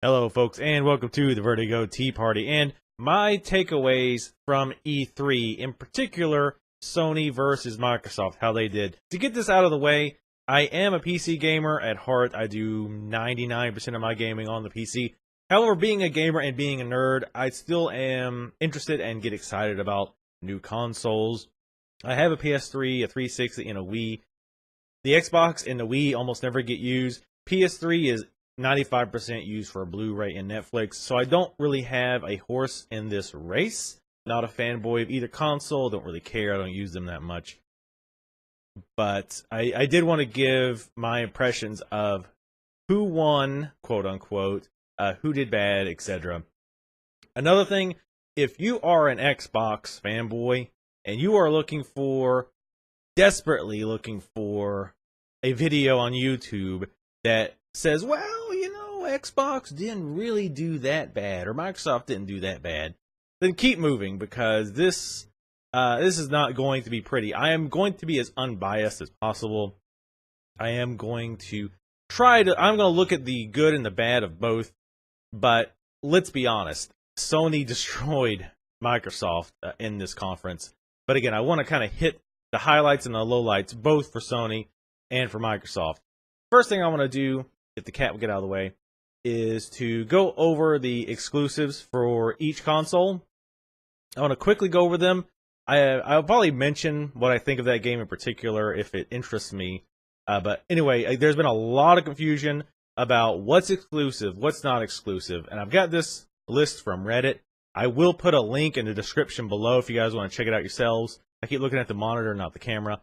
Hello, folks, and welcome to the Vertigo Tea Party. And my takeaways from E3, in particular, Sony versus Microsoft, how they did. To get this out of the way, I am a PC gamer at heart. I do 99% of my gaming on the PC. However, being a gamer and being a nerd, I still am interested and get excited about new consoles. I have a PS3, a 360, and a Wii. The Xbox and the Wii almost never get used. PS3 is 95% used for Blu-ray and Netflix, so I don't really have a horse in this race. Not a fanboy of either console, don't really care, I don't use them that much. But I did want to give my impressions of who won, quote unquote, who did bad, etc. Another thing, if you are an Xbox fanboy and you are desperately looking for a video on YouTube that says, well, Xbox didn't really do that bad, or Microsoft didn't do that bad, then keep moving, because this is not going to be pretty. I am going to be as unbiased as possible. I'm going to look at the good and the bad of both, but let's be honest, Sony destroyed Microsoft in this conference. But again, I want to kind of hit the highlights and the lowlights, both for Sony and for Microsoft. First thing I want to do, if the cat will get out of the way, is to go over the exclusives for each console. I want to quickly go over them. I'll probably mention what I think of that game in particular if it interests me. But anyway, there's been a lot of confusion about what's exclusive, what's not exclusive. And I've got this list from Reddit. I will put a link in the description below if you guys want to check it out yourselves. I keep looking at the monitor, not the camera.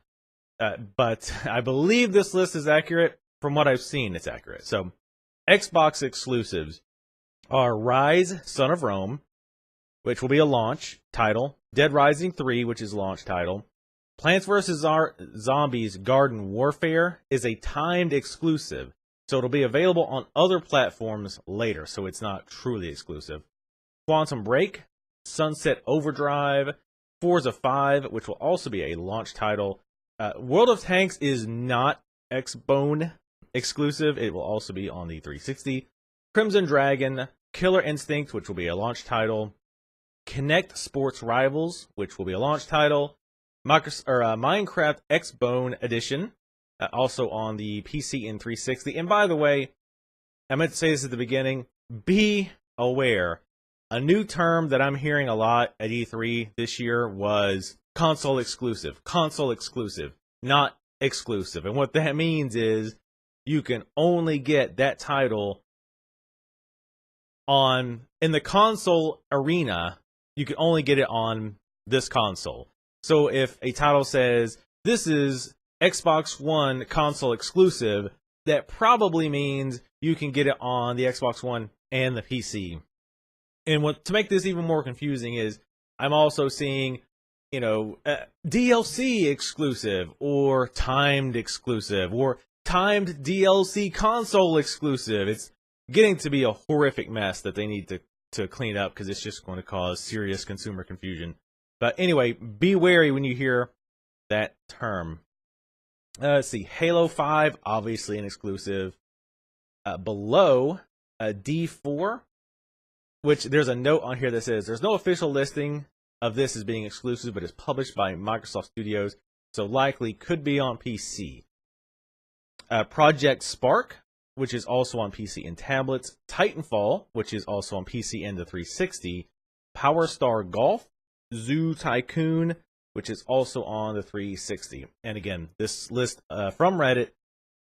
But I believe this list is accurate. From what I've seen, it's accurate. So, Xbox exclusives are Rise, Son of Rome, which will be a launch title. Dead Rising 3, which is a launch title. Plants vs. Zombies Garden Warfare is a timed exclusive, so it'll be available on other platforms later, so it's not truly exclusive. Quantum Break, Sunset Overdrive, Forza 5, which will also be a launch title. World of Tanks is not Xbone exclusive. It will also be on the 360. Crimson Dragon, Killer Instinct, which will be a launch title. Kinect Sports Rivals, which will be a launch title. Minecraft Xbone Edition, also on the PC and 360. And by the way, I meant to say this at the beginning, be aware. A new term that I'm hearing a lot at E3 this year was console exclusive. Console exclusive, not exclusive. And what that means is you can only get that title in the console arena. You can only get it on this console. So if a title says, this is Xbox One console exclusive, that probably means you can get it on the Xbox One and the PC. And to make this even more confusing is, I'm also seeing, DLC exclusive, or timed exclusive, or timed DLC console exclusive. It's getting to be a horrific mess that they need to clean up, because it's just going to cause serious consumer confusion. But anyway, be wary when you hear that term. Let's see, Halo 5, obviously an exclusive. Below, D4, which there's a note on here that says, there's no official listing of this as being exclusive, but it's published by Microsoft Studios, so likely could be on PC. Project Spark, which is also on PC and tablets. Titanfall, which is also on PC and the 360. Power Star Golf. Zoo Tycoon, which is also on the 360. And again, this list from Reddit,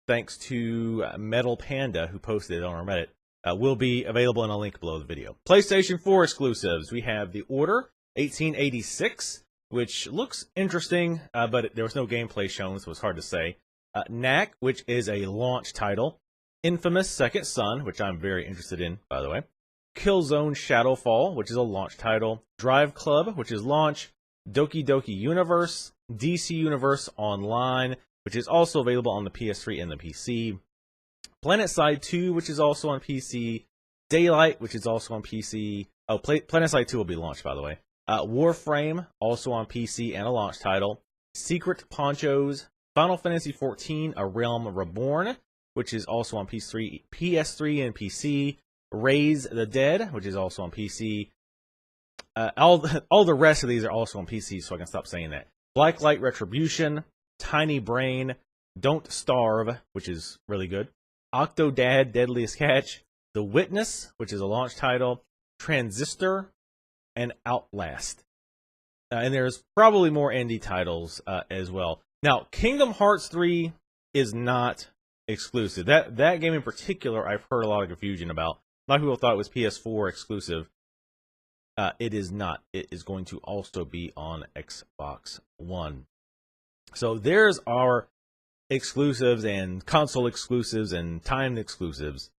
thanks to Metal Panda, who posted it on our Reddit, will be available in a link below the video. PlayStation 4 exclusives. We have The Order 1886, which looks interesting, but there was no gameplay shown, so it's hard to say. Knack, which is a launch title. Infamous Second Son, which I'm very interested in, by the way. Killzone Shadowfall, which is a launch title. Drive Club, which is launch. Doki Doki Universe. DC Universe Online, which is also available on the PS3 and the PC. PlanetSide 2, which is also on PC. Daylight, which is also on PC. Oh, PlanetSide 2 will be launched, by the way. Warframe, also on PC and a launch title. Secret Ponchos. Final Fantasy XIV, A Realm Reborn, which is also on PS3 and PC. Raise the Dead, which is also on PC. All the rest of these are also on PC, so I can stop saying that. Blacklight Retribution, Tiny Brain, Don't Starve, which is really good. Octodad, Deadliest Catch, The Witness, which is a launch title, Transistor, and Outlast. And there's probably more indie titles as well. Now, Kingdom Hearts 3 is not exclusive. That game in particular, I've heard a lot of confusion about. A lot of people thought it was PS4 exclusive. It is not. It is going to also be on Xbox One. So there's our exclusives and console exclusives and timed exclusives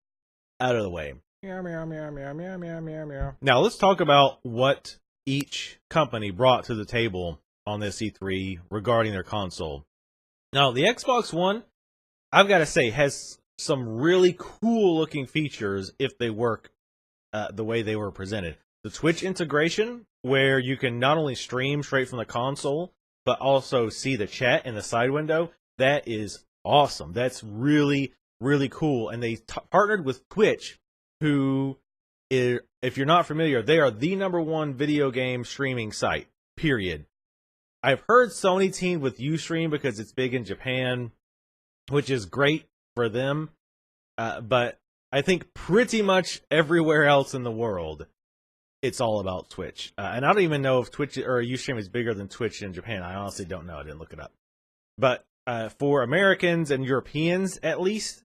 out of the way. Meow, meow, meow, meow, meow, meow, meow, meow. Now let's talk about what each company brought to the table on this E3 regarding their console. Now, the Xbox One, I've got to say, has some really cool looking features if they work the way they were presented. The Twitch integration, where you can not only stream straight from the console, but also see the chat in the side window, that is awesome. That's really, really cool. And they partnered with Twitch, who, if you're not familiar, they are the #1 video game streaming site, period. I've heard Sony teamed with Ustream because it's big in Japan, which is great for them. But I think pretty much everywhere else in the world, it's all about Twitch. And I don't even know if Twitch or Ustream is bigger than Twitch in Japan. I honestly don't know. I didn't look it up. But for Americans and Europeans, at least,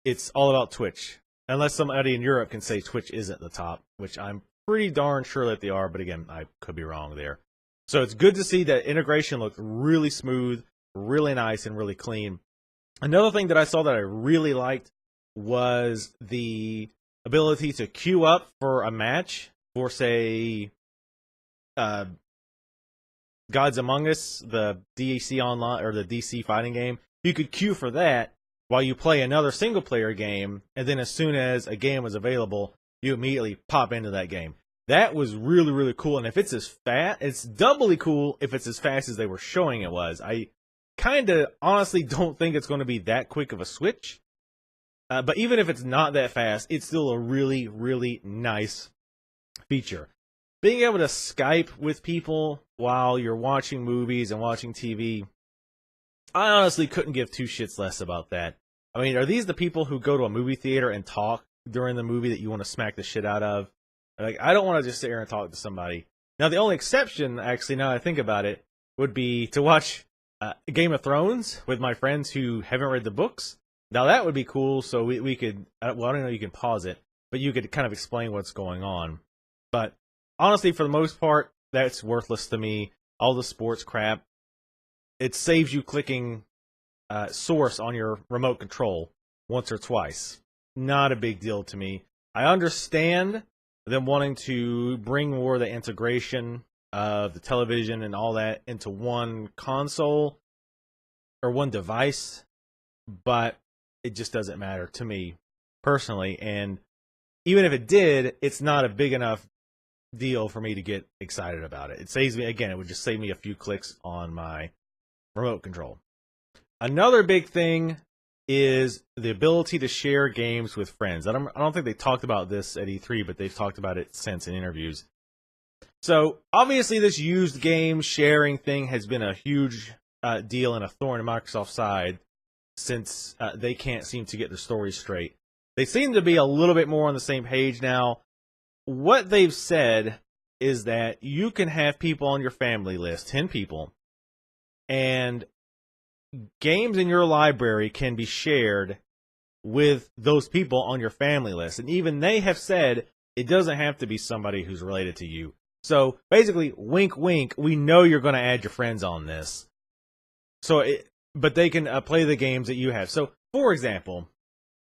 it's all about Twitch. Unless somebody in Europe can say Twitch isn't the top, which I'm pretty darn sure that they are. But again, I could be wrong there. So it's good to see that integration looked really smooth, really nice, and really clean. Another thing that I saw that I really liked was the ability to queue up for a match for, say, Gods Among Us, the DC Online or the DC fighting game. You could queue for that while you play another single-player game, and then as soon as a game was available, you immediately pop into that game. That was really, really cool, and if it's as fast, it's doubly cool if it's as fast as they were showing it was. I kind of honestly don't think it's going to be that quick of a switch, but even if it's not that fast, it's still a really, really nice feature. Being able to Skype with people while you're watching movies and watching TV, I honestly couldn't give two shits less about that. I mean, are these the people who go to a movie theater and talk during the movie that you want to smack the shit out of? Like, I don't want to just sit here and talk to somebody. Now, the only exception, actually, now that I think about it, would be to watch Game of Thrones with my friends who haven't read the books. Now, that would be cool, so we could, well, I don't know, you can pause it, but you could kind of explain what's going on. But honestly, for the most part, that's worthless to me. All the sports crap, it saves you clicking source on your remote control once or twice. Not a big deal to me. I understand them wanting to bring more of the integration of the television and all that into one console or one device, but it just doesn't matter to me personally. And even if it did, it's not a big enough deal for me to get excited about it. It saves me, again, it would just save me a few clicks on my remote control. Another big thing is the ability to share games with friends. I don't think they talked about this at E3, but they've talked about it since in interviews. So, obviously, this used game sharing thing has been a huge deal and a thorn in Microsoft's side since they can't seem to get their stories straight. They seem to be a little bit more on the same page now. What they've said is that you can have people on your family list, 10 people, and games in your library can be shared with those people on your family list. And even they have said it doesn't have to be somebody who's related to you. So basically, wink, wink, we know you're going to add your friends on this. So, but they can play the games that you have. So, for example,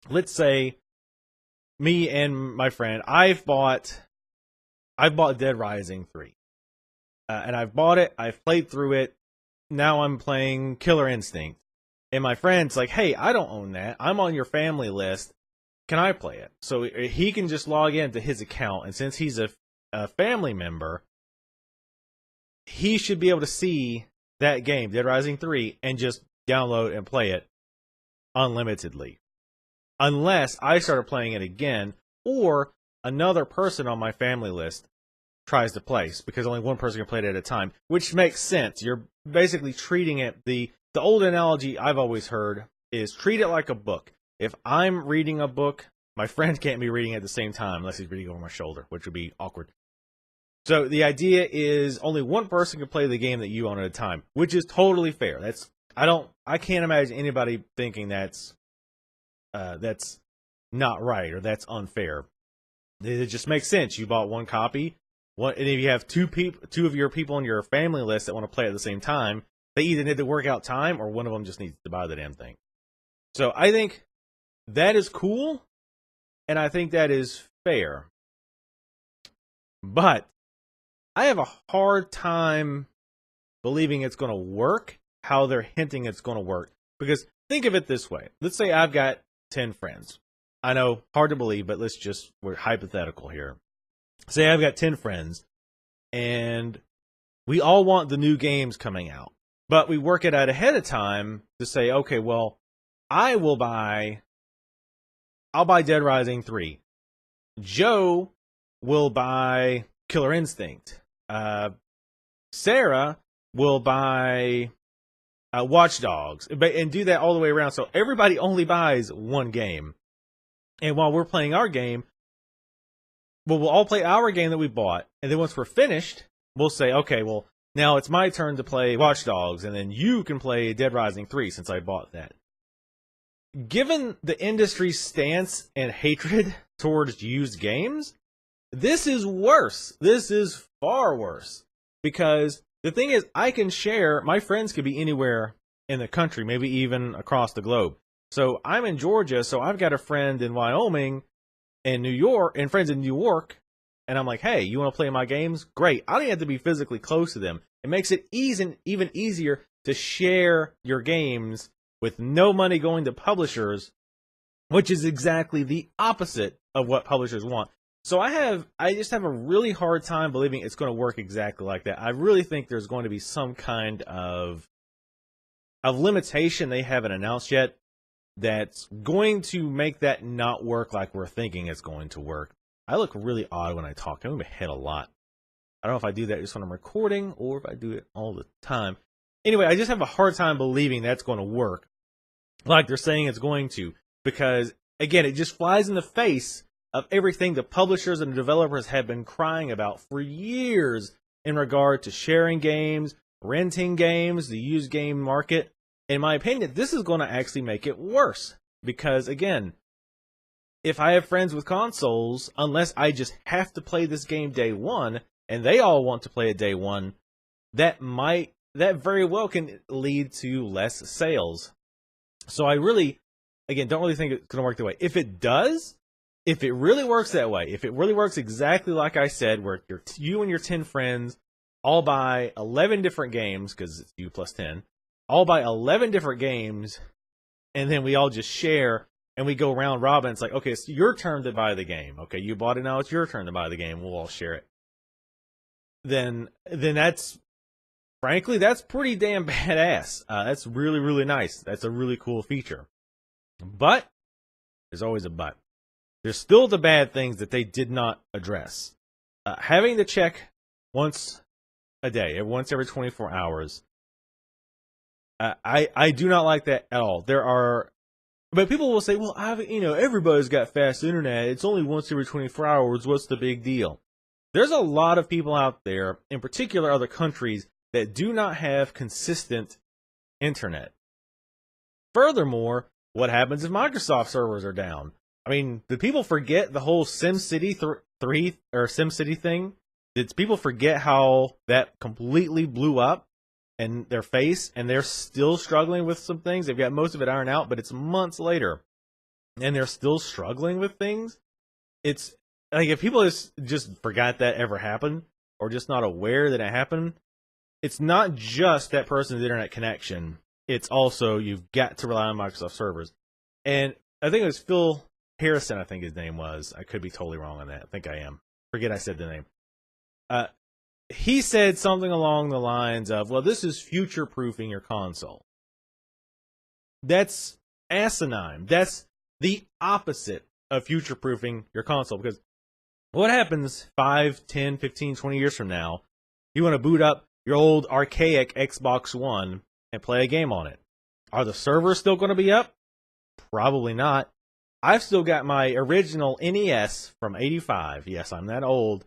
let's say me and my friend, I've bought Dead Rising 3. And I've bought it, I've played through it. Now I'm playing Killer Instinct. And my friend's like, hey, I don't own that. I'm on your family list. Can I play it? So he can just log into his account. And since he's a family member, he should be able to see that game, Dead Rising 3, and just download and play it unlimitedly. Unless I started playing it again, or another person on my family list tries to play, because only one person can play it at a time, which makes sense. You're basically treating it, the old analogy I've always heard is treat it like a book. If I'm reading a book, my friend can't be reading at the same time unless he's reading over my shoulder, which would be awkward. So the idea is only one person can play the game that you own at a time, which is totally fair. I can't imagine anybody thinking that's not right or that's unfair. It just makes sense. You bought one copy. And if you have two of your people on your family list that want to play at the same time, they either need to work out time or one of them just needs to buy the damn thing. So I think that is cool, and I think that is fair. But I have a hard time believing it's going to work how they're hinting it's going to work. Because think of it this way. Let's say I've got 10 friends. I know, hard to believe, but we're hypothetical here. Say I've got 10 friends, and we all want the new games coming out. But we work it out ahead of time to say, okay, well, I'll buy Dead Rising 3. Joe will buy Killer Instinct. Sarah will buy Watch Dogs, and do that all the way around. So everybody only buys one game. And while we're playing our game, we'll all play our game that we bought. And then once we're finished, we'll say, okay, well, now it's my turn to play Watch Dogs, and then you can play Dead Rising 3 since I bought that. Given the industry's stance and hatred towards used games, this is worse. This is far worse. Because the thing is, I can share, my friends could be anywhere in the country, maybe even across the globe. So I'm in Georgia, so I've got a friend in Wyoming and New York, and friends in New York, and I'm like, hey, you want to play my games? Great. I don't even have to be physically close to them. It makes it even easier to share your games with no money going to publishers, which is exactly the opposite of what publishers want. So I just have a really hard time believing it's going to work exactly like that. I really think there's going to be some kind of limitation they haven't announced yet that's going to make that not work like we're thinking it's going to work. I look really odd when I talk. I move my head a lot. I don't know if I do that just when I'm recording or if I do it all the time. Anyway, I just have a hard time believing that's going to work like they're saying it's going to, because, again, it just flies in the face of everything the publishers and the developers have been crying about for years in regard to sharing games, renting games, the used game market. In my opinion, this is going to actually make it worse. Because, again, if I have friends with consoles, unless I just have to play this game day one, and they all want to play it day one, that very well can lead to less sales. So I really, again, don't really think it's going to work that way. If it does, if it really works that way, if it really works exactly like I said, where you and your 10 friends all buy 11 different games, because it's you plus 10, all buy 11 different games, and then we all just share, and we go round robin. It's like, okay, it's your turn to buy the game. Okay, you bought it, now it's your turn to buy the game. We'll all share it. Then that's, frankly, that's pretty damn badass. That's really, really nice. That's a really cool feature. But there's always a but. There's still the bad things that they did not address. Having to check once a day, once every 24 hours, I do not like that at all. But people will say, well, everybody's got fast internet. It's only once every 24 hours. What's the big deal? There's a lot of people out there, in particular other countries, that do not have consistent internet. Furthermore, what happens if Microsoft servers are down? I mean, did people forget the whole SimCity 3 or SimCity thing? Did people forget how that completely blew up in their face, and they're still struggling with some things? They've got most of it ironed out, but it's months later, and they're still struggling with things. It's like, if people just forgot that ever happened, or just not aware that it happened, it's not just that person's internet connection. It's also, you've got to rely on Microsoft servers. And I think it was Phil Harrison, I think his name was. I could be totally wrong on that. I think I am. Forget I said the name. He said something along the lines of, well, this is future-proofing your console. That's asinine. That's the opposite of future-proofing your console. Because what happens 5, 10, 15, 20 years from now, you want to boot up your old archaic Xbox One and play a game on it. Are the servers still going to be up? Probably not. I've still got my original NES from '85. Yes, I'm that old.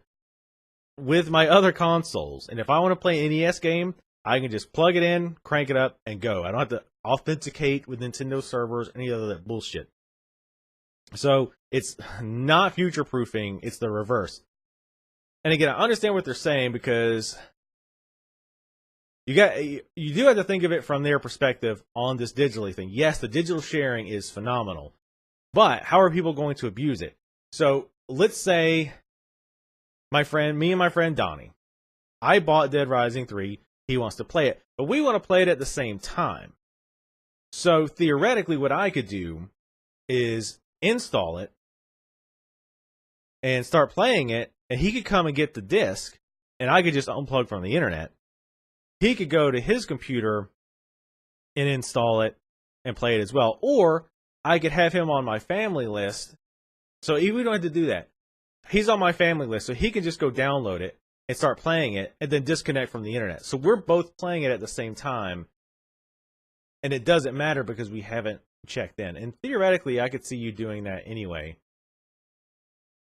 With my other consoles. And if I want to play an NES game, I can just plug it in, crank it up, and go. I don't have to authenticate with Nintendo servers, any other that bullshit. So it's not future-proofing, it's the reverse. And again, I understand what they're saying because you do have to think of it from their perspective on this digitally thing. Yes, the digital sharing is phenomenal, but how are people going to abuse it? So let's say me and my friend Donnie, I bought Dead Rising 3. He wants to play it, but we want to play it at the same time. So theoretically, what I could do is install it and start playing it, and he could come and get the disc, and I could just unplug from the internet. He could go to his computer and install it and play it as well. Or I could have him on my family list. So we don't have to do that. He's on my family list, so he can just go download it and start playing it and then disconnect from the internet. So we're both playing it at the same time, and it doesn't matter because we haven't checked in. And theoretically, I could see you doing that anyway.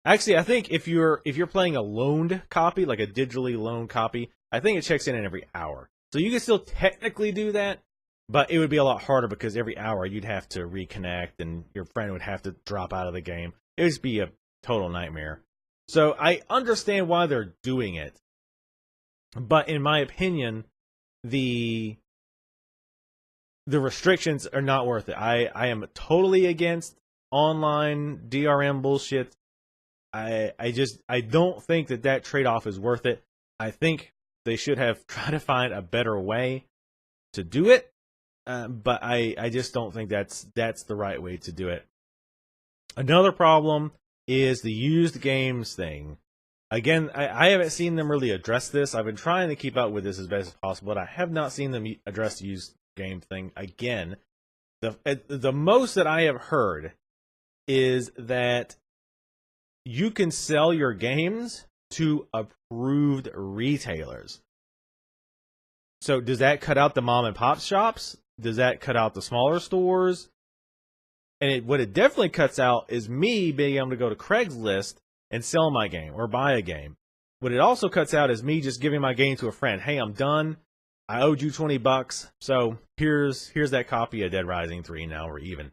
Actually, I think if you're playing a loaned copy, like a digitally loaned copy, I think it checks in every hour. So you can still technically do that, but it would be a lot harder because every hour you'd have to reconnect and your friend would have to drop out of the game. It would just be a total nightmare. So I understand why they're doing it. But in my opinion, the restrictions are not worth it. I am totally against online DRM bullshit. I don't think that trade-off is worth it. I think they should have tried to find a better way to do it, but I just don't think that's the right way to do it. Another problem is the used games thing. Again, I haven't seen them really address this. I've been trying to keep up with this as best as possible, but I have not seen them address the used game thing. Again, the most that I have heard is that you can sell your games to approved retailers. So does that cut out the mom and pop shops? Does that cut out the smaller stores? And what it definitely cuts out is me being able to go to Craigslist and sell my game or buy a game. What it also cuts out is me just giving my game to a friend. Hey, I'm done. I owed you $20, so here's that copy of Dead Rising 3. Now we're even.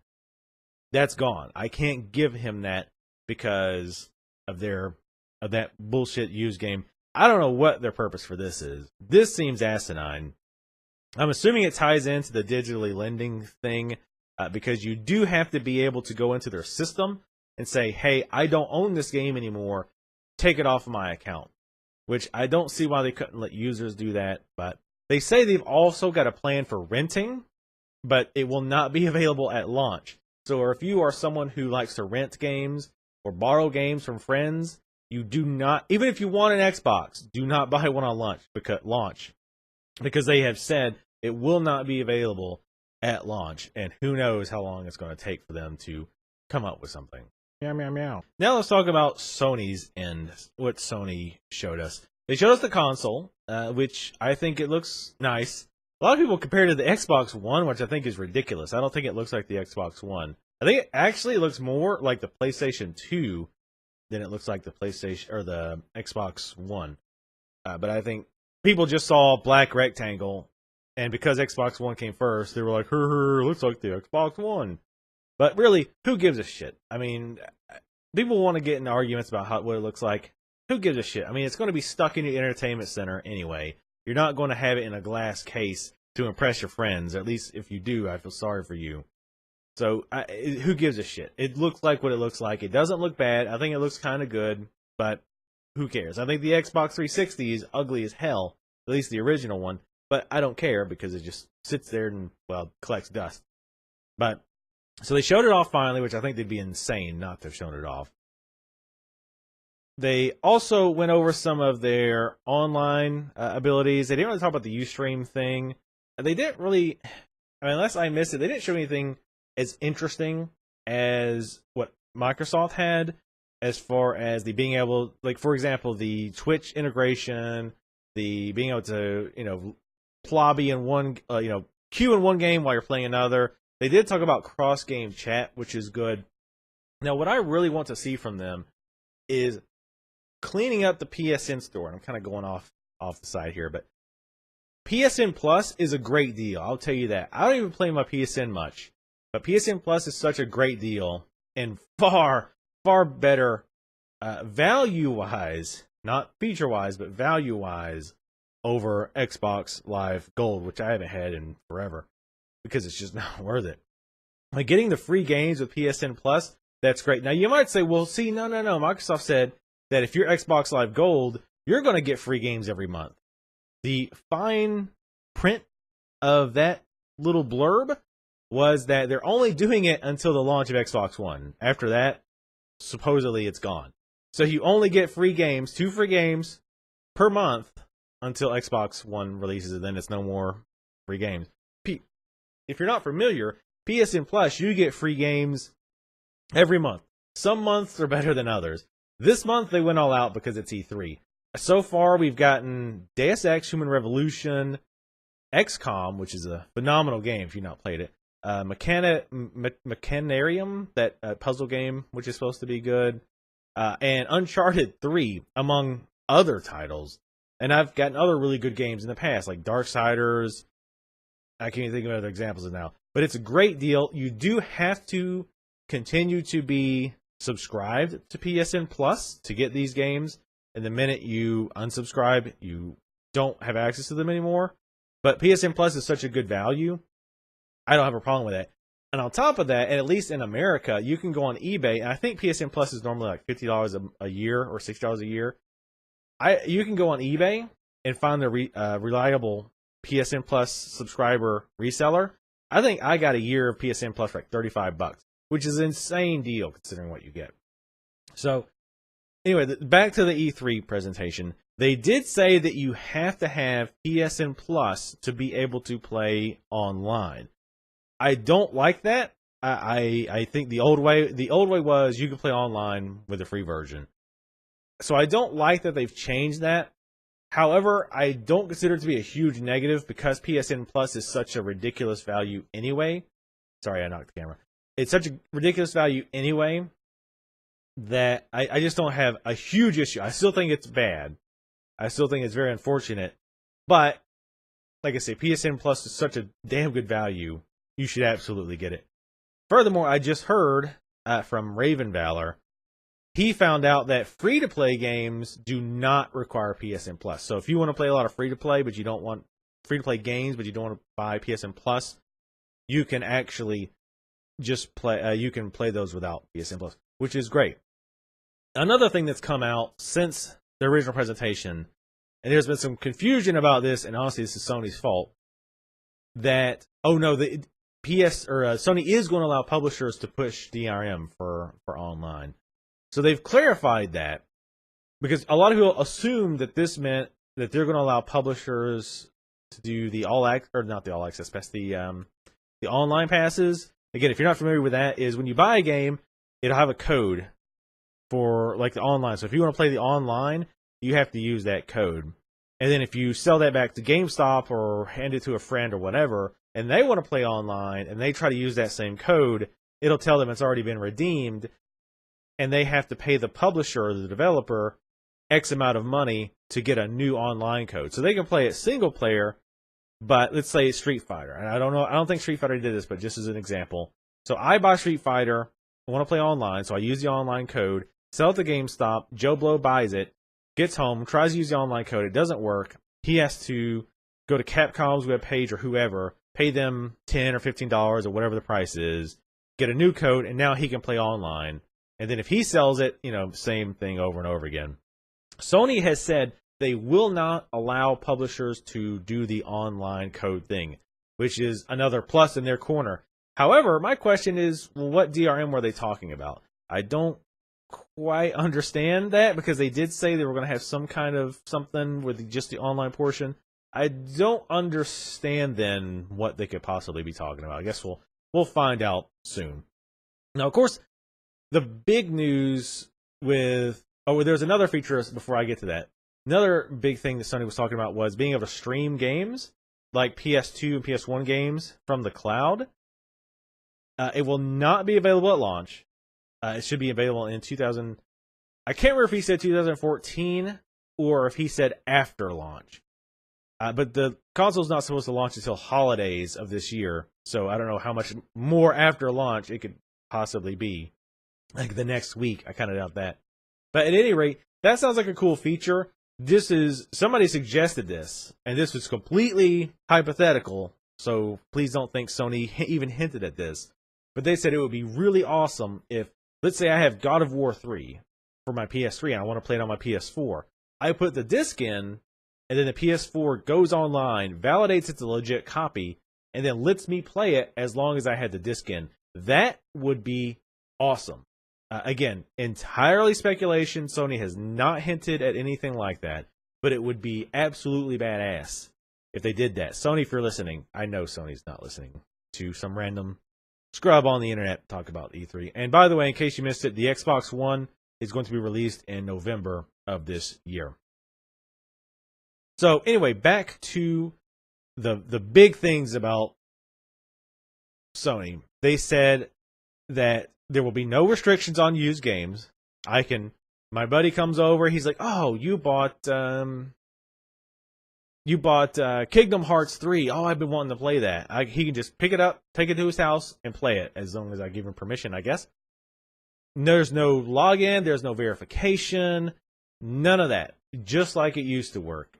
That's gone. I can't give him that because of that bullshit used game. I don't know what their purpose for this is. This seems asinine. I'm assuming it ties into the digitally lending thing because you do have to be able to go into their system and say, hey, I don't own this game anymore. Take it off of my account. Which I don't see why they couldn't let users do that. But they say they've also got a plan for renting, but it will not be available at launch. So if you are someone who likes to rent games or borrow games from friends, you do not, even if you want an Xbox, do not buy one on launch. Because they have said it will not be available at launch. And who knows how long it's going to take for them to come up with something. Meow, meow, meow. Now let's talk about Sony's end, what Sony showed us. They showed us the console, which I think it looks nice. A lot of people compare it to the Xbox One, which I think is ridiculous. I don't think it looks like the Xbox One. I think it actually looks more like the PlayStation 2 than it looks like the PlayStation or the Xbox One. But I think people just saw a black rectangle, and because Xbox One came first, they were like, looks like the Xbox One. But really, who gives a shit? I mean, people want to get into arguments about what it looks like. Who gives a shit? I mean, it's going to be stuck in your entertainment center anyway. You're not going to have it in a glass case to impress your friends. At least if you do, I feel sorry for you. So, who gives a shit? It looks like what it looks like. It doesn't look bad. I think it looks kind of good, but who cares? I think the Xbox 360 is ugly as hell, at least the original one, but I don't care because it just sits there and, well, collects dust. But, so they showed it off finally, which I think they'd be insane not to have shown it off. They also went over some of their online abilities. They didn't really talk about the Ustream thing. They didn't really, I mean, unless I missed it, they didn't show anything as interesting as what Microsoft had, as far as the being able, like for example, the Twitch integration, the being able to, lobby in one, queue in one game while you're playing another. They did talk about cross-game chat, which is good. Now, what I really want to see from them is cleaning up the PSN store. And I'm kind of going off the side here, but PSN Plus is a great deal. I'll tell you that. I don't even play my PSN much, but PSN Plus is such a great deal and far, far better value-wise, not feature-wise, but value-wise over Xbox Live Gold, which I haven't had in forever because it's just not worth it. Like getting the free games with PSN Plus, that's great. Now you might say, well, see, no. Microsoft said that if you're Xbox Live Gold, you're going to get free games every month. The fine print of that little blurb was that they're only doing it until the launch of Xbox One. After that, supposedly it's gone. So you only get free games, 2 free games per month until Xbox One releases, and then it's no more free games. If you're not familiar, PSN Plus, you get free games every month. Some months are better than others. This month they went all out because it's E3. So far we've gotten Deus Ex Human Revolution, XCOM, which is a phenomenal game if you've not played it, Mechanarium, that puzzle game, which is supposed to be good, and Uncharted 3, among other titles. And I've gotten other really good games in the past, like Darksiders. I can't even think of other examples now. But it's a great deal. You do have to continue to be subscribed to PSN Plus to get these games. And the minute you unsubscribe, you don't have access to them anymore. But PSN Plus is such a good value. I don't have a problem with that. And on top of that, and at least in America, you can go on eBay. And I think PSN Plus is normally like $50 a year or $60 a year. You can go on eBay and find the reliable PSN Plus subscriber reseller. I think I got a year of PSN Plus for like $35, which is an insane deal considering what you get. So anyway, back to the E3 presentation. They did say that you have to have PSN Plus to be able to play online. I don't like that. I think the old way was you could play online with a free version. So I don't like that they've changed that. However, I don't consider it to be a huge negative because PSN Plus is such a ridiculous value anyway. Sorry, I knocked the camera. It's such a ridiculous value anyway that I just don't have a huge issue. I still think it's bad. I still think it's very unfortunate. But, like I say, PSN Plus is such a damn good value. You should absolutely get it. Furthermore, I just heard from Raven Valor, he found out that free-to-play games do not require PSN Plus. So if you want to play a lot of free-to-play, but you don't want free-to-play games, but you don't want to buy PSN Plus, you can actually just play. You can play those without PSN Plus, which is great. Another thing that's come out since the original presentation, and there's been some confusion about this, and honestly, this is Sony's fault. That the Sony is going to allow publishers to push DRM for online. So they've clarified that because a lot of people assumed that this meant that they're going to allow publishers to do the not the all access pass, the online passes. Again, if you're not familiar with that, is when you buy a game, it'll have a code for like the online. So if you want to play the online, you have to use that code. And then if you sell that back to GameStop or hand it to a friend or whatever, and they want to play online and they try to use that same code, it'll tell them it's already been redeemed. And they have to pay the publisher or the developer X amount of money to get a new online code. So they can play it single player, but let's say it's Street Fighter. And I don't think Street Fighter did this, but just as an example. So I buy Street Fighter, I want to play online, so I use the online code, sell it to GameStop, Joe Blow buys it, gets home, tries to use the online code, it doesn't work. He has to go to Capcom's webpage or whoever, pay them $10 or $15 or whatever the price is, get a new code, and now he can play online. And then if he sells it, same thing over and over again. Sony has said they will not allow publishers to do the online code thing, which is another plus in their corner. However, my question is, what DRM were they talking about? I don't quite understand that because they did say they were going to have some kind of something with just the online portion. I don't understand then what they could possibly be talking about. I guess we'll find out soon. Now, of course, the big news with there's another feature before I get to that. Another big thing that Sony was talking about was being able to stream games like PS2 and PS1 games from the cloud. It will not be available at launch. It should be available in 2000. I can't remember if he said 2014 or if he said after launch. But the console's not supposed to launch until holidays of this year, so I don't know how much more after launch it could possibly be. Like the next week, I kind of doubt that. But at any rate, that sounds like a cool feature. Somebody suggested this, and this was completely hypothetical, so please don't think Sony even hinted at this. But they said it would be really awesome if, let's say I have God of War 3 for my PS3 and I want to play it on my PS4. I put the disc in, and then the PS4 goes online, validates it's a legit copy, and then lets me play it as long as I had the disc in. That would be awesome. Again, entirely speculation. Sony has not hinted at anything like that, but it would be absolutely badass if they did that. Sony, if you're listening, I know Sony's not listening to some random scrub on the internet talk about E3. And by the way, in case you missed it, the Xbox One is going to be released in November of this year. So anyway, back to the big things about Sony. They said that there will be no restrictions on used games. My buddy comes over, he's like, "Oh, you bought Kingdom Hearts 3. Oh, I've been wanting to play that." He can just pick it up, take it to his house, and play it as long as I give him permission, I guess. There's no login, there's no verification, none of that. Just like it used to work.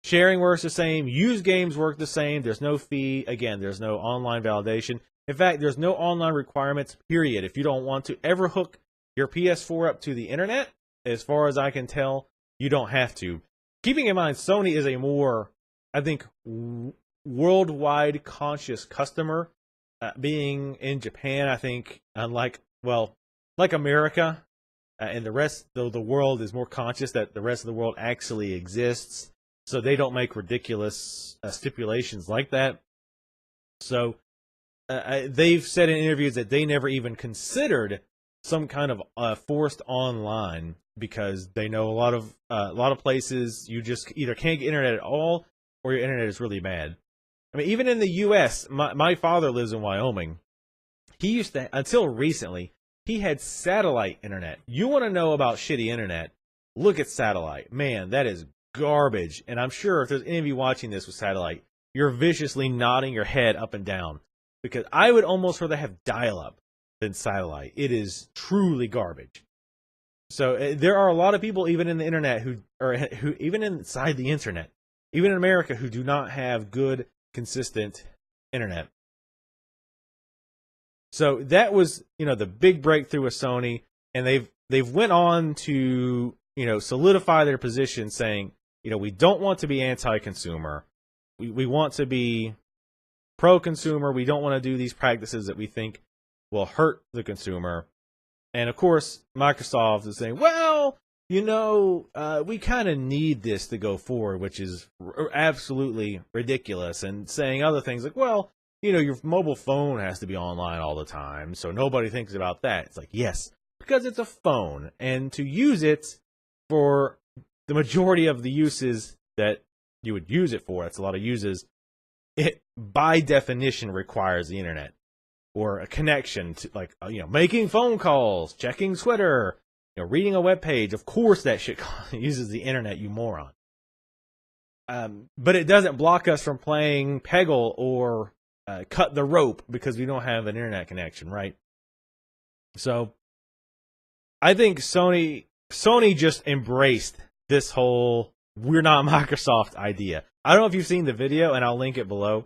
Sharing works the same. Used games work the same. There's no fee. Again, there's no online validation. In fact, there's no online requirements, period. If you don't want to ever hook your PS4 up to the internet, as far as I can tell, you don't have to. Keeping in mind, Sony is a more, I think, worldwide conscious customer. Being in Japan, I think, like America, and the rest of the world is more conscious that the rest of the world actually exists. So they don't make ridiculous stipulations like that. So they've said in interviews that they never even considered some kind of forced online, because they know a lot of places you just either can't get internet at all or your internet is really bad. I mean, even in the U.S., my father lives in Wyoming. He used to, until recently, he had satellite internet. You want to know about shitty internet? Look at satellite. Man, that is garbage. And I'm sure if there's any of you watching this with satellite, you're viciously nodding your head up and down, because I would almost rather have dial-up than satellite. It is truly garbage. So there are a lot of people, even in the internet, who even inside the internet, even in America, who do not have good, consistent internet. So that was, the big breakthrough with Sony, and they've went on to, solidify their position, saying, we don't want to be anti-consumer. We want to be pro-consumer. We don't want to do these practices that we think will hurt the consumer. And of course, Microsoft is saying, well, we kind of need this to go forward, which is absolutely ridiculous. And saying other things like, well, your mobile phone has to be online all the time, so nobody thinks about that. It's like, yes, because it's a phone, and to use it for the majority of the uses that you would use it for, that's a lot of uses, it by definition requires the internet or a connection to, like, making phone calls, checking Twitter, reading a web page. Of course that shit uses the internet, you moron. But it doesn't block us from playing Peggle or cut the rope because we don't have an internet connection, right? So I think Sony just embraced this whole "we're not Microsoft" idea. I don't know if you've seen the video, and I'll link it below,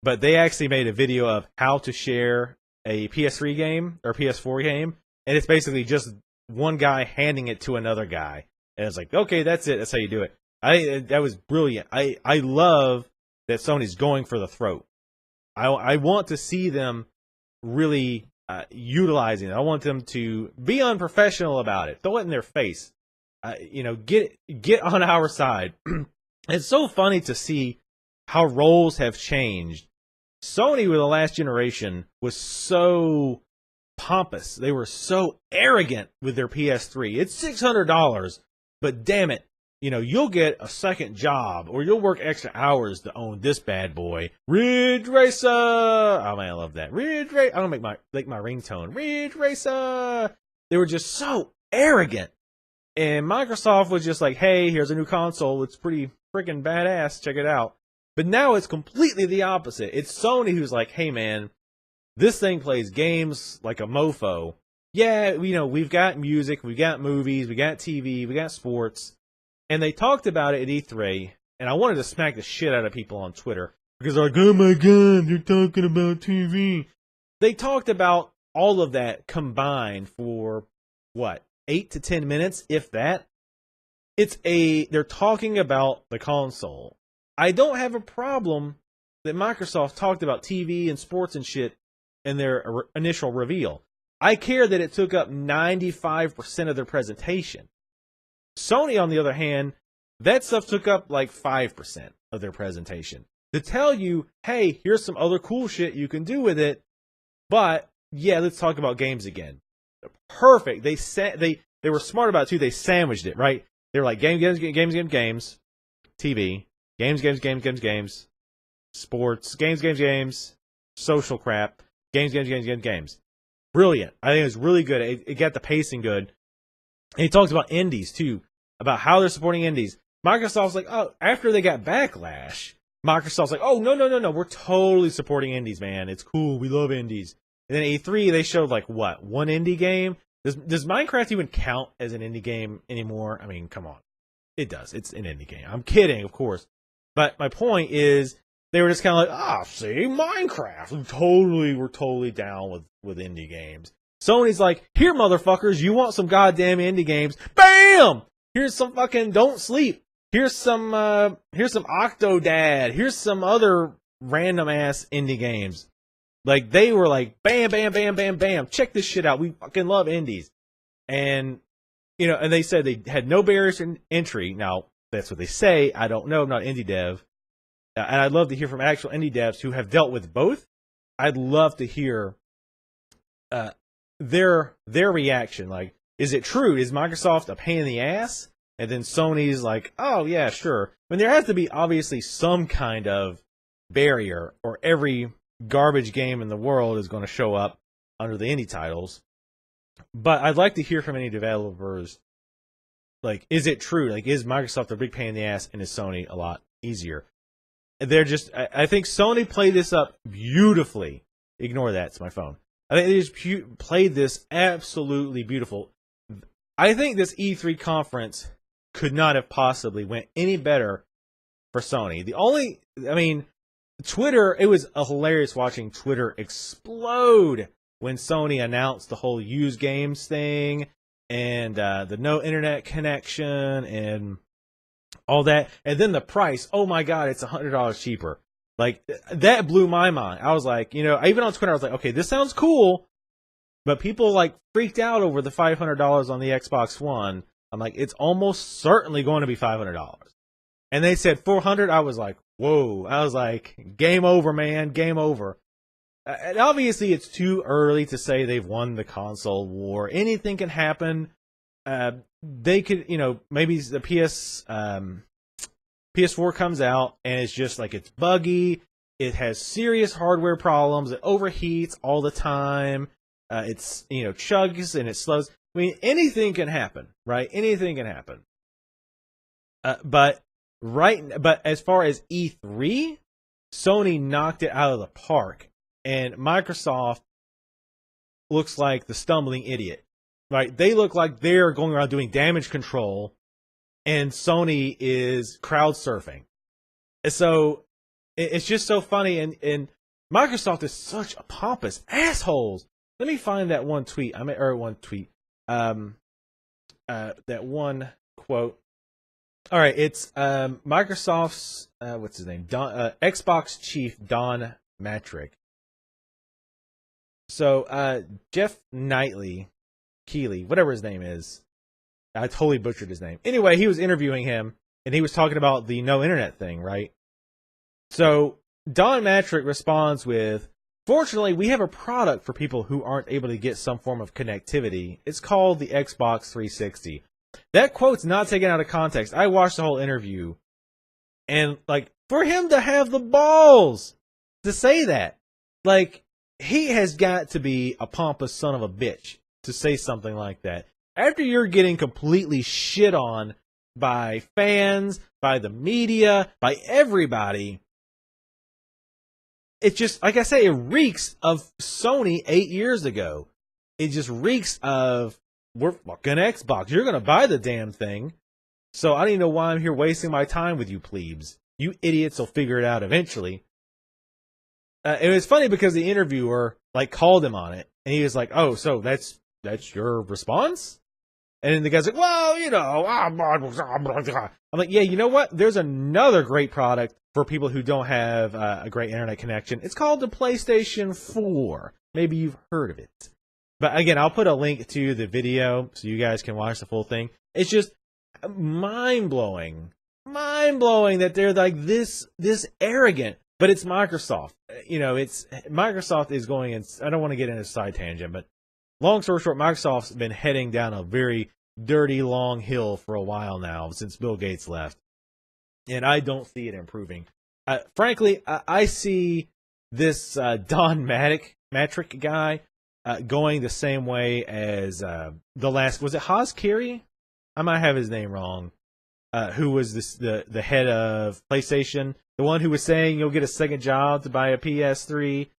but they actually made a video of how to share a PS3 game or PS4 game, and it's basically just one guy handing it to another guy, and it's like, okay, that's it, that's how you do it. That was brilliant. I love that Sony's going for the throat. I want to see them really utilizing it. I want them to be unprofessional about it. Throw it in their face. Get on our side. It's so funny to see how roles have changed. Sony with the last generation was so pompous. They were so arrogant with their PS3. It's $600, but damn it, you'll get a second job or you'll work extra hours to own this bad boy. Ridge Racer. Oh man, I love that. Ridge Racer. I'm gonna make my ringtone. Ridge Racer. They were just so arrogant. And Microsoft was just like, hey, here's a new console. It's pretty freaking badass. Check it out. But now it's completely the opposite. It's Sony who's like, hey man, this thing plays games like a mofo. Yeah, we've got music, we've got movies, we got TV, we got sports. And they talked about it at E3, and I wanted to smack the shit out of people on Twitter because they're like, oh my god, they're talking about TV. They talked about all of that combined for, 8 to 10 minutes, if that. They're talking about the console. I don't have a problem that Microsoft talked about TV and sports and shit in their initial reveal. I care that it took up 95% of their presentation. Sony, on the other hand, that stuff took up like 5% of their presentation. To tell you, hey, here's some other cool shit you can do with it, but yeah, let's talk about games again. Perfect. They were smart about it too. They sandwiched it, right? They were like games, TV, games, sports, games, social crap, games. Brilliant. I think it was really good. It got the pacing good. And he talks about indies too, about how they're supporting indies. Microsoft's like, oh, after they got backlash, Microsoft's like, oh, no, we're totally supporting indies, man. It's cool. We love indies. And then E3, they showed like one indie game? Does Minecraft even count as an indie game anymore? I mean, come on. It does. It's an indie game. I'm kidding, of course. But my point is, they were just kind of like, see, Minecraft. We're totally down with indie games. Sony's like, here, motherfuckers, you want some goddamn indie games? Bam! Here's some fucking Don't Sleep. Here's some Octodad. Here's some other random ass indie games. Like, they were like, bam, bam, bam, bam, bam. Check this shit out. We fucking love indies. And, and they said they had no barriers to entry. Now, that's what they say. I don't know. I'm not an indie dev. And I'd love to hear from actual indie devs who have dealt with both. I'd love to hear their reaction. Like, is it true? Is Microsoft a pain in the ass? And then Sony's like, oh, yeah, sure. I mean, there has to be obviously some kind of barrier, or every garbage game in the world is going to show up under the indie titles. But I'd like to hear from any developers, like, is it true? Like, is Microsoft a big pain in the ass and is Sony a lot easier? I think Sony played this up beautifully. Ignore that, it's my phone. I think they just played this absolutely beautiful. I think this E3 conference could not have possibly went any better for Sony. Twitter, it was hilarious watching Twitter explode when Sony announced the whole used games thing and the no internet connection and all that. And then the price, oh my God, it's $100 cheaper. Like, that blew my mind. I was like, even on Twitter, I was like, okay, this sounds cool. But people like freaked out over the $500 on the Xbox One. I'm like, it's almost certainly going to be $500. And they said $400. I was like, whoa. I was like, game over, man. Game over. And obviously, it's too early to say they've won the console war. Anything can happen. They could, maybe the PS4 comes out and it's just like, it's buggy. It has serious hardware problems. It overheats all the time. It's, chugs and it slows. I mean, anything can happen, right? Anything can happen. But as far as E3, Sony knocked it out of the park, and Microsoft looks like the stumbling idiot, right? They look like they're going around doing damage control, and Sony is crowd surfing. And so it's just so funny, and Microsoft is such a pompous assholes. Let me find that one tweet. That one quote. All right, it's Microsoft's what's his name? Xbox chief Don Matrick. So Jeff Keighley, whatever his name is, I totally butchered his name. Anyway, he was interviewing him, and he was talking about the no internet thing, right? So Don Matrick responds with, Fortunately, we have a product for people who aren't able to get some form of connectivity. It's called the Xbox 360. That quote's not taken out of context. I watched the whole interview, and like, for him to have the balls to say that, like, he has got to be a pompous son of a bitch to say something like that. After you're getting completely shit on by fans, by the media, by everybody, it just, like I say, it reeks of Sony 8 years ago. It just reeks of, we're fucking Xbox. You're going to buy the damn thing. So I don't even know why I'm here wasting my time with you plebes. You idiots will figure it out eventually. It was funny because the interviewer like called him on it, and he was like, "Oh, so that's your response?" And then the guy's like, "Well, you know," I'm like, "Yeah, you know what? There's another great product for people who don't have a great internet connection. It's called the PlayStation 4. Maybe you've heard of it." But again, I'll put a link to the video so you guys can watch the full thing. It's just mind-blowing that they're like this arrogant. But it's Microsoft. You know, it's Microsoft is going, and I don't want to get into a side tangent, but long story short, Microsoft's been heading down a very dirty, long hill for a while now since Bill Gates left. And I don't see it improving. Frankly, I see this Don Matrick guy going the same way as the last, was it Haas Kiri? I might have his name wrong. Who was the head of PlayStation, the one who was saying you'll get a second job to buy a PS3.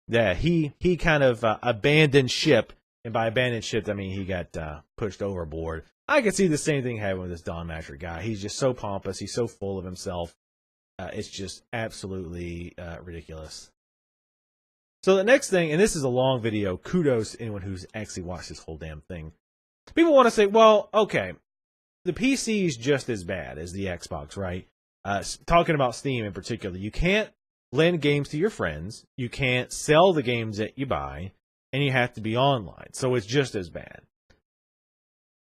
Yeah, he kind of abandoned ship, and by abandoned ship, I mean he got pushed overboard. I could see the same thing happening with this Don Matrick guy. He's just so pompous. He's so full of himself. It's just absolutely ridiculous. So the next thing, and this is a long video, kudos to anyone who's actually watched this whole damn thing. People want to say, well, okay, the PC is just as bad as the Xbox, right? Talking about Steam in particular, you can't lend games to your friends, you can't sell the games that you buy, and you have to be online, so it's just as bad.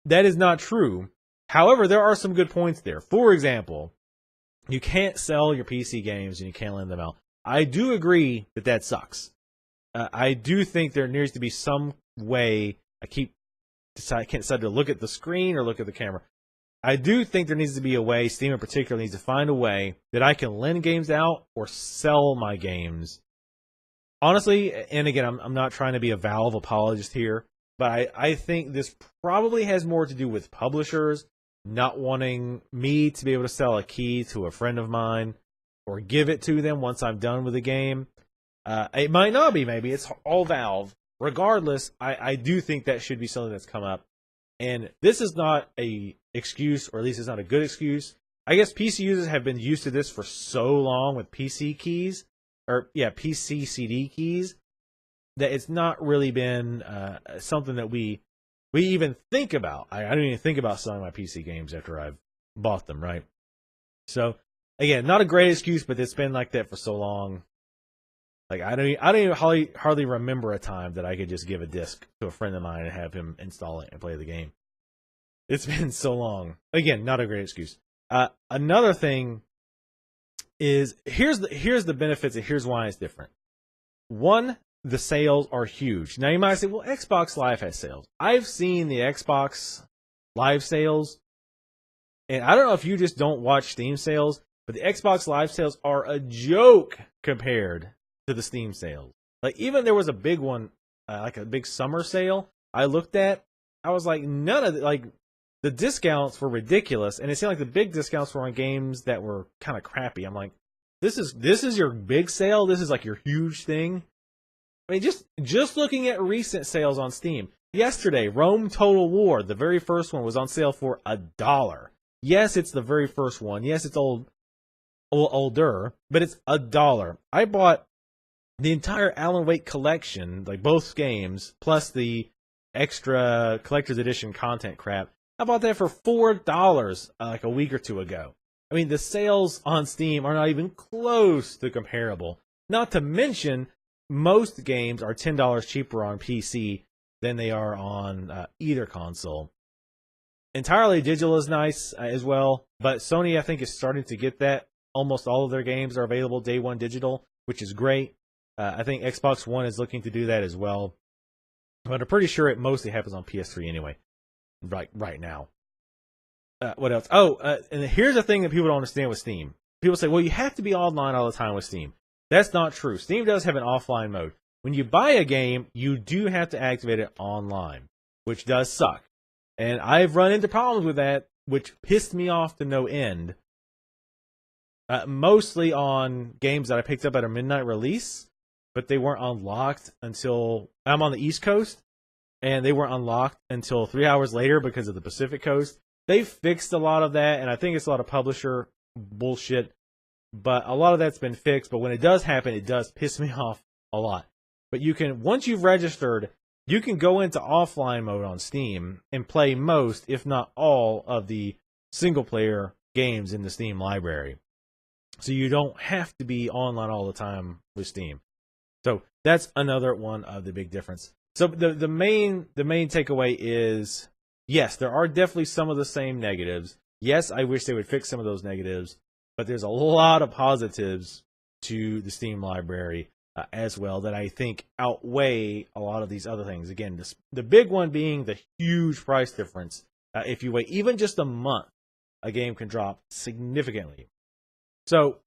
That is not true. However, there are some good points there. For example, you can't sell your PC games and you can't lend them out. I do agree that sucks. I do think there needs to be some way. I can't decide to look at the screen or look at the camera. I do think there needs to be a way, Steam in particular needs to find a way that I can lend games out or sell my games. Honestly, and again, I'm not trying to be a Valve apologist here, but I think this probably has more to do with publishers not wanting me to be able to sell a key to a friend of mine or give it to them once I'm done with the game. It might not be, maybe it's all Valve. Regardless, I do think that should be something that's come up. And this is not a excuse, or at least it's not a good excuse. I guess PC users have been used to this for so long with PC keys, PC CD keys, that it's not really been something that we even think about. I don't even think about selling my PC games after I've bought them, right? So again, not a great excuse, but it's been like that for so long. Like I don't even hardly remember a time that I could just give a disc to a friend of mine and have him install it and play the game. It's been so long. Again, not a great excuse. Another thing is here's the benefits and here's why it's different. One, the sales are huge. Now you might say, well, Xbox Live has sales. I've seen the Xbox Live sales, and I don't know if you just don't watch Steam sales, but the Xbox Live sales are a joke compared to the Steam sales. Like, even there was a big one, like a big summer sale I looked at. I was like, none of the discounts were ridiculous, and it seemed like the big discounts were on games that were kind of crappy. I'm like, this is your big sale? This is like your huge thing? I mean, just looking at recent sales on Steam. Yesterday, Rome Total War, the very first one, was on sale for $1. Yes, it's the very first one. Yes, it's older, but it's $1. I bought the entire Alan Wake collection, like both games, plus the extra collector's edition content crap. I bought that for $4 like a week or two ago. I mean, the sales on Steam are not even close to comparable. Not to mention, most games are $10 cheaper on PC than they are on either console. Entirely digital is nice as well, but Sony, I think, is starting to get that. Almost all of their games are available day one digital, which is great. I think Xbox One is looking to do that as well. But I'm pretty sure it mostly happens on PS3 anyway, right now. What else? And here's the thing that people don't understand with Steam. People say, well, you have to be online all the time with Steam. That's not true. Steam does have an offline mode. When you buy a game, you do have to activate it online, which does suck. And I've run into problems with that, which pissed me off to no end. Mostly on games that I picked up at a midnight release, but they weren't unlocked until... I'm on the East Coast, and they weren't unlocked until 3 hours later because of the Pacific Coast. They fixed a lot of that, and I think it's a lot of publisher bullshit, but a lot of that's been fixed. But when it does happen, it does piss me off a lot. But you can, once you've registered, you can go into offline mode on Steam and play most, if not all, of the single-player games in the Steam library. So you don't have to be online all the time with Steam. So that's another one of the big difference. So the main takeaway is, yes, there are definitely some of the same negatives. Yes, I wish they would fix some of those negatives, but there's a lot of positives to the Steam library as well that I think outweigh a lot of these other things. Again, the big one being the huge price difference. If you wait even just a month, a game can drop significantly. So,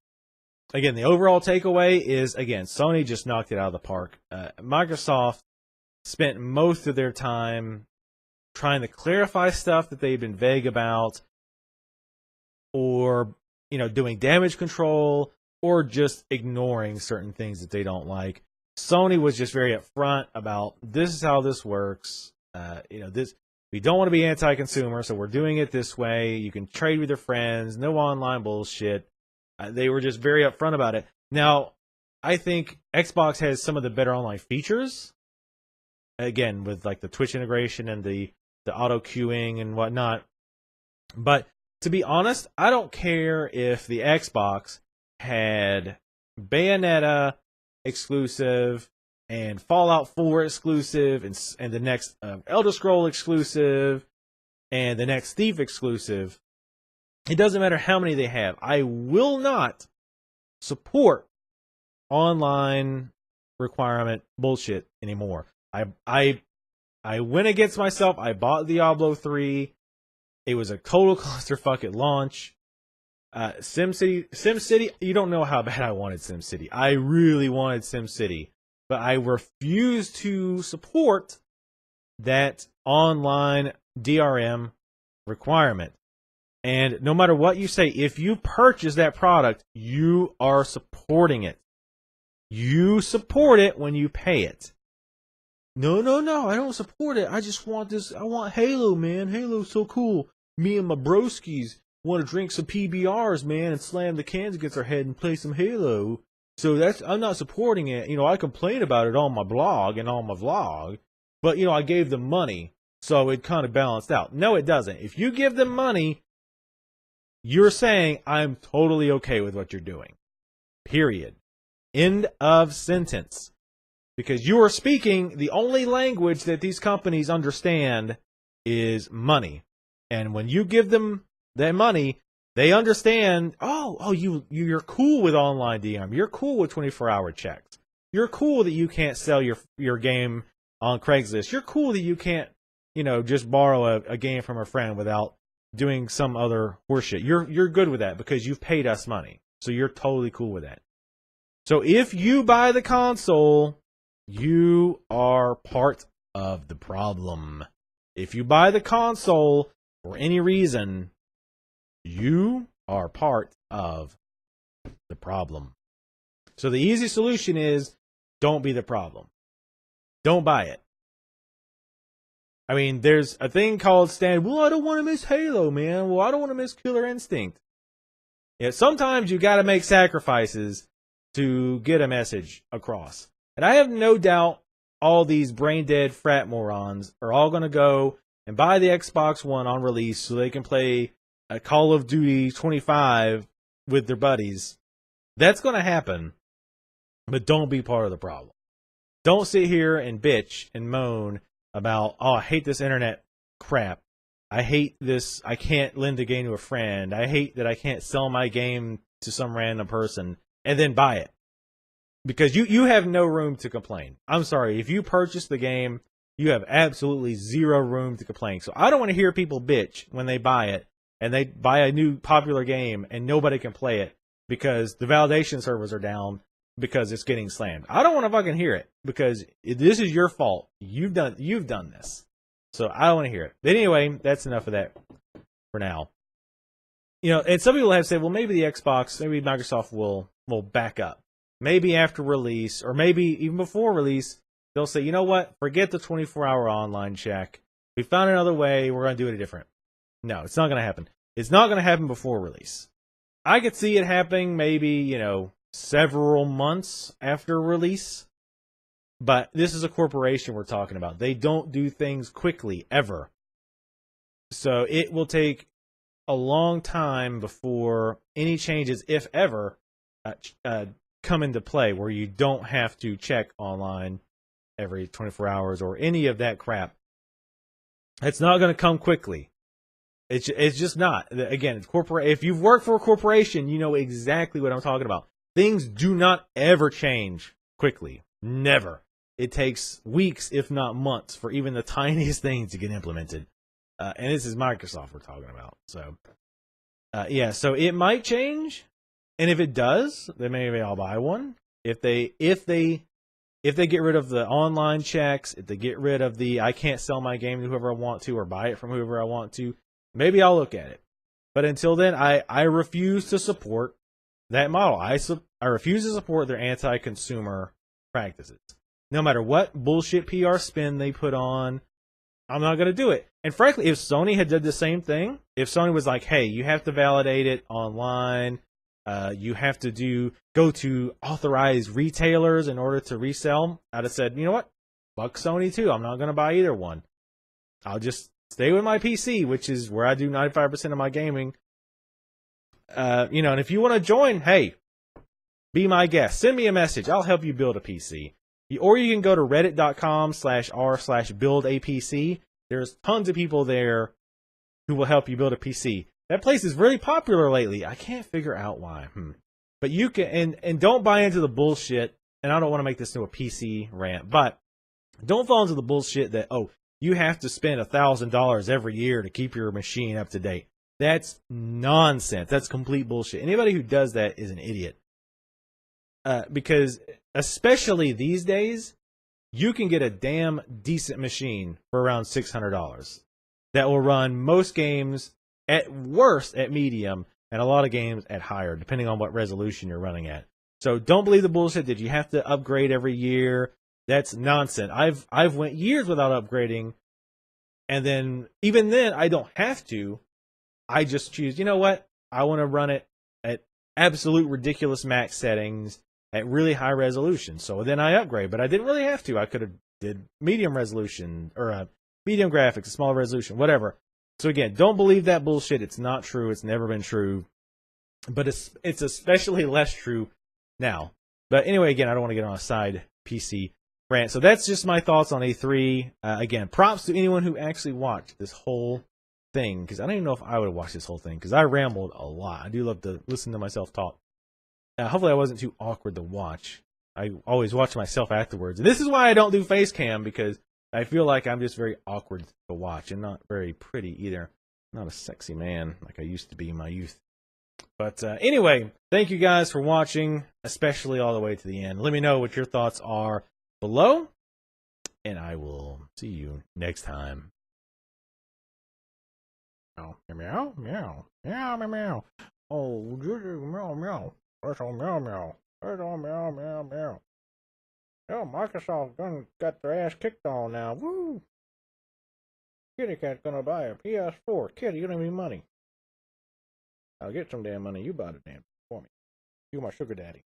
again, the overall takeaway is, again, Sony just knocked it out of the park. Microsoft spent most of their time trying to clarify stuff that they've been vague about, or, doing damage control, or just ignoring certain things that they don't like. Sony was just very upfront about, this is how this works. We don't want to be anti-consumer, so we're doing it this way. You can trade with your friends, no online bullshit. They were just very upfront about it. Now, I think Xbox has some of the better online features. Again, with like the Twitch integration and the auto queuing and whatnot. But to be honest, I don't care if the Xbox had Bayonetta exclusive and Fallout 4 exclusive and the next Elder Scroll exclusive and the next Thief exclusive. It doesn't matter how many they have. I will not support online requirement bullshit anymore. I went against myself. I bought Diablo 3. It was a total clusterfuck at launch. SimCity, you don't know how bad I wanted SimCity. I really wanted SimCity. But I refused to support that online DRM requirement. And no matter what you say, if you purchase that product, you are supporting it. You support it when you pay it. No, I don't support it. I just want this. I want Halo, man. Halo's so cool. Me and my broskies want to drink some PBRs, man, and slam the cans against our head and play some Halo. So I'm not supporting it. I complain about it on my blog and on my vlog, but I gave them money, so it kind of balanced out. No, it doesn't. If you give them money, you're saying, I'm totally okay with what you're doing. Period. End of sentence. Because you are speaking the only language that these companies understand is money. And when you give them that money, they understand, you're cool with online DM. You're cool with 24-hour checks. You're cool that you can't sell your game on Craigslist. You're cool that you can't, just borrow a game from a friend without doing some other horseshit. You're good with that because you've paid us money. So you're totally cool with that. So if you buy the console, you are part of the problem. If you buy the console for any reason, you are part of the problem. So the easy solution is, don't be the problem. Don't buy it. I mean, there's a thing called I don't want to miss Halo, man. Well, I don't want to miss Killer Instinct. Yeah, sometimes you got to make sacrifices to get a message across. And I have no doubt all these brain-dead frat morons are all going to go and buy the Xbox One on release so they can play a Call of Duty 25 with their buddies. That's going to happen, but don't be part of the problem. Don't sit here and bitch and moan about, I hate this internet crap. I hate this. I can't lend a game to a friend. I hate that I can't sell my game to some random person and then buy it. because you have no room to complain. I'm sorry, if you purchase the game, you have absolutely zero room to complain. So I don't want to hear people bitch when they buy it and they buy a new popular game and nobody can play it because the validation servers are down because it's getting slammed. I don't want to fucking hear it because this is your fault. You've done this. So I don't want to hear it. But anyway, that's enough of that for now. And some people have said, well, maybe the Xbox, maybe Microsoft will back up. Maybe after release, or maybe even before release, they'll say, you know what? Forget the 24-hour online check. We found another way. We're going to do it different. No, it's not going to happen. It's not going to happen before release. I could see it happening maybe, several months after release. But this is a corporation we're talking about. They don't do things quickly, ever. So it will take a long time before any changes, if ever, come into play where you don't have to check online every 24 hours or any of that crap. It's not going to come quickly. It's just not. Again, if you've worked for a corporation, you know exactly what I'm talking about. Things do not ever change quickly. Never. It takes weeks, if not months, for even the tiniest things to get implemented. And this is Microsoft we're talking about. So, so it might change. And if it does, then maybe I'll buy one. If they get rid of the online checks, if they get rid of the I can't sell my game to whoever I want to or buy it from whoever I want to, maybe I'll look at it. But until then, I refuse to support that model. I refuse to support their anti-consumer practices. No matter what bullshit PR spin they put on, I'm not going to do it. And frankly, if Sony had did the same thing, if Sony was like, hey, you have to validate it online, you have to go to authorized retailers in order to resell, I'd have said, you know what? Fuck Sony too. I'm not going to buy either one. I'll just stay with my PC, which is where I do 95% of my gaming. And if you want to join, hey, be my guest. Send me a message. I'll help you build a PC. Or you can go to reddit.com/r/buildapc. There's tons of people there who will help you build a PC. That place is really popular lately. I can't figure out why. But you can, and don't buy into the bullshit. And I don't want to make this into a PC rant, but don't fall into the bullshit that, you have to spend $1,000 every year to keep your machine up to date. That's nonsense. That's complete bullshit. Anybody who does that is an idiot. Because especially these days, you can get a damn decent machine for around $600 that will run most games at worst at medium and a lot of games at higher, depending on what resolution you're running at. So don't believe the bullshit that you have to upgrade every year. That's nonsense. I've went years without upgrading, and then even then I don't have to. I just choose, you know what? I want to run it at absolute ridiculous max settings at really high resolution. So then I upgrade, but I didn't really have to. I could have did medium resolution or medium graphics, a small resolution, whatever. So again, don't believe that bullshit. It's not true. It's never been true. But it's especially less true now. But anyway, again, I don't want to get on a side PC rant. So that's just my thoughts on A3. Again, props to anyone who actually watched this whole thing, because I don't even know if I would have watched this whole thing, because I rambled a lot. I do love to listen to myself talk. Hopefully I wasn't too awkward to watch. I always watch myself afterwards. And this is why I don't do face cam, because I feel like I'm just very awkward to watch and not very pretty either. Not a sexy man like I used to be in my youth. But anyway, thank you guys for watching, especially all the way to the end. Let me know what your thoughts are below, and I will see you next time. Meow, meow, meow, meow, meow, meow. Oh, meow, meow. That's all meow, meow. That's all meow, meow, meow. Oh, Microsoft done got their ass kicked on now. Woo! Kitty Cat's gonna buy a PS4. Kitty, you don't have any money. I'll get some damn money. You buy the damn for me. You my sugar daddy.